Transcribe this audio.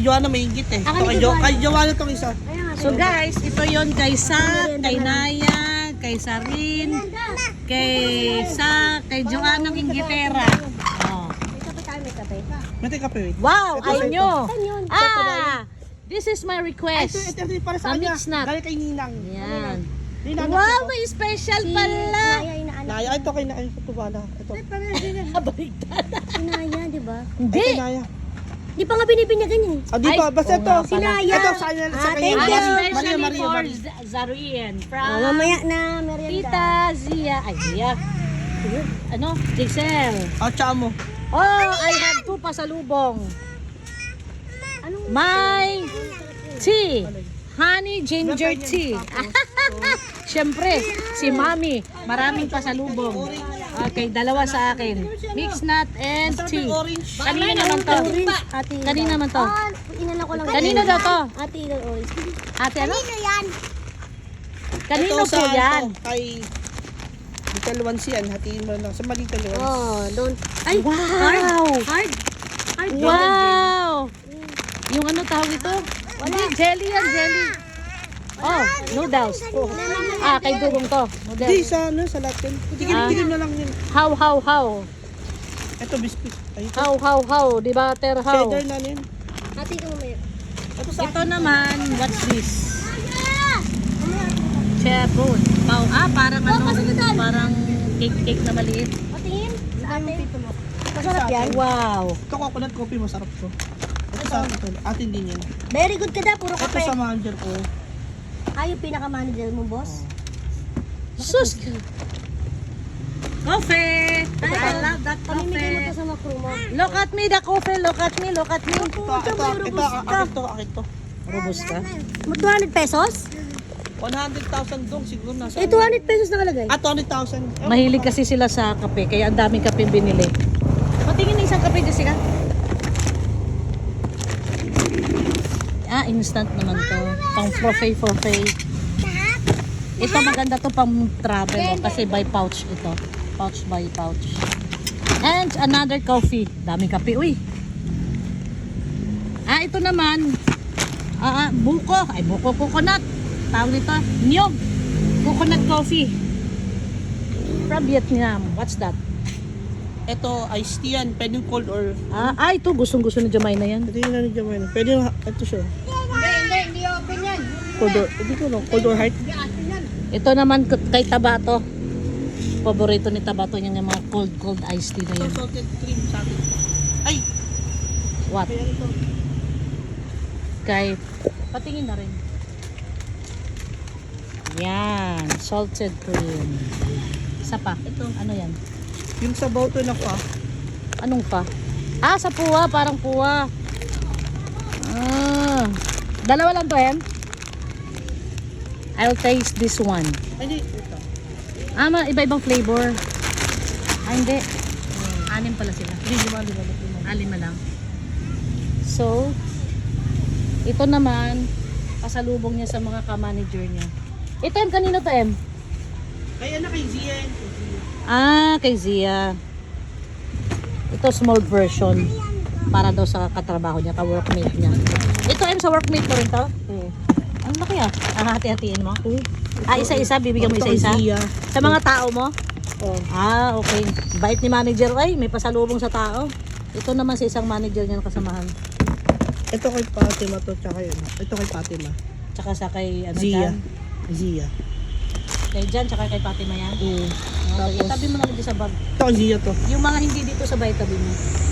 Joanna maingit eh. Ako Ito ni kay Joanna tong isa. So guys, ito yon kay Sa, kay Naya, kay Sarin, kay Joanna ng Inglaterra. Oh. May kape tayo, may kape. Mati kape, wait. Wow, Ito, I ito. knew. Saan yun? This is my Ito, request. ito para sa A kanya. mixed nut. Galing kay Ninang. Yan. Ninang Wow, ito. may special Si pala. Naya, inaanak. Naya, ito kay Naya. Ito bala. Ito. Baliktad. Si Naya, di ba? Hindi. Ito Naya. Di pa nga binibinyagan eh. Ah, di pa. Ay, Basta oo ito. nga Si Naya. Ito sa kanya. Sa Ah, kanya. thank you. Especially Maria, for Maria. Zarien from Mamaya na, merienda. Tita Zia. Ay, Zia. Ano? Giselle. Ah, tsaka mo. Oh, I have 2 pasalubong. Anong My tea. Honey ginger tea. Siyempre, si Mami. Maraming pasalubong. Okay, 2 sa akin. Mixed nut and tea. Orange. Kanina naman to. Ate? Kanina naman to. Ah, inala ko lang. Kanino daw to? Ate, ilan orange. Ate, ano? yan? Kanino Ito po sa yan? ito, kay Little Ones yan. Hatiin mo lang. Sa mga Little Ones. Oh, don't. Ay, Wow! hard. Hard. Wow! Yung ano tawag ito? Hindi, jelly yan, jelly. Oh, noodles. Ah, kay Dugong to. Hindi, Noodles. sa ano, sa Latin. Ah. Tigil-tigil na lang yun. How, how, how? Ito, biscuit. Ay, ito. How? Di ba, ter how? Cheddar na yun. Ate, ito mamaya. Ito sa Ito naman, what's this? Chebon. Parang ano, parang cake na maliit. Patingin. Sa ate. Masarap yan. Wow. Ito, coconut coffee, masarap to. Ito sa atin. Atin din yan. Very good ka da, puro Ito kape. sa manager ko. Ay, yung pinaka-manager mo, boss. Sus! Coffee! I love that Pamimigay mo to coffee. sa mga crew mo. Look at me, the coffee. Look at me, look at me. Akin to, akin to. Robusta. 200 pesos? 100,000 dong siguro nasa. Eh, 200 pesos nakalagay. Ah, 200,000. Mahilig kasi sila sa kape, kaya ang daming kape binili. Patingin ng isang kape, Jessica. Ah, instant naman to. Pang forfait. Ito maganda to pang travel oh, kasi by pouch ito. Pouch by pouch. And another coffee. Daming kape. Uy. Ah, ito naman. Buko. Ay, buko coconut. Tawag nito. Nyog. Coconut coffee. From Vietnam. What's that? Ito, iced tea yan. Pwedeng cold or... Ito. Gustong-gusto ni Jamay na yan. Ito yung nandiyan mo yan. Pwede yung... Ito siya. Hindi open yan. Cold or... Hindi ko no. Cold or hot. Ito naman kay Tabato. Paborito ni Tabato niya yung mga cold iced tea na Ito, yan. salted cream sa atin. Ay! What? Kaya ito. Kay... Patingin na rin. Yan. Salted cream. Isa pa. Ito. Ano yan? Yung sabaw to na ko ah. Anong pa? Sa puwa. Parang puwa. Dalawa lang to yan? I'll taste this one. Ay, hindi. Ito. Iba-ibang flavor. Hindi. 6 pala sila. Hindi, lima. 5 lang. So, ito naman, pasalubong niya sa mga ka-manager niya. Ito, M, kanino to, M? Ay, ano kay Zia yan. Kay Zia. Ito, small version. Para daw sa katrabaho niya, ka-workmate niya. Ito, M, sa workmate mo rin to? Oo. Ano ba kaya? Hati-hatiin mo? Isa-isa, bibigyan mo Ito kay isa-isa? Zia. Sa mga tao mo? Oh. Okay. Bait ni manager. Ay, may pasalubong sa tao. Ito naman sa isang manager niya na kasamahan. Ito kay Fatima to, tsaka yun. Ito kay Fatima. Tsaka sa kay, Zia. Jan. Zia. Kay Jan, tsaka kay Fatima yan. Oo. Okay, Tapos- itabi mo na dito sa bag. Ito kay Zia to. Yung mga hindi dito sa bay, tabi mo.